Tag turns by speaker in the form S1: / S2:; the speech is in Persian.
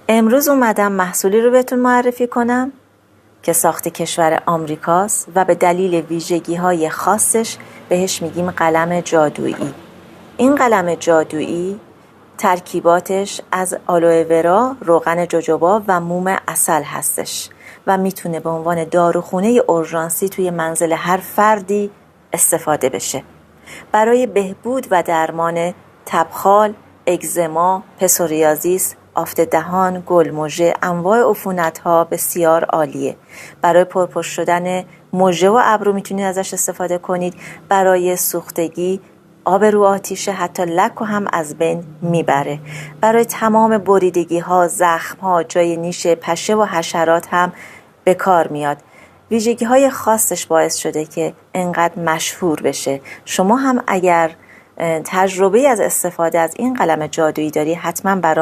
S1: امروز اومدم محصولی رو بهتون معرفی کنم که ساخت کشور آمریکاست و به دلیل ویژگی‌های خاصش بهش میگیم قلم جادویی. این قلم جادویی ترکیباتش از آلوئه ورا، روغن جوجوبا و موم عسل هستش و میتونه به عنوان داروخونه اورژانسی توی منزل هر فردی استفاده بشه. برای بهبود و درمان تبخال، اگزما، پسوریازیس، آفت دهان، گلمژه، انواع عفونت‌ها بسیار عالیه. برای پرپشت شدن مژه و ابرو میتونید ازش استفاده کنید. برای سوختگی، آب رو آتیشه، حتی لک رو هم از بین میبره. برای تمام بریدگی‌ها، زخم‌ها، جای نیش پشه و حشرات هم به کار میاد. ویژگی‌های خاصش باعث شده که انقدر مشهور بشه. شما هم اگر تجربه از استفاده از این قلم جادویی داری حتما برای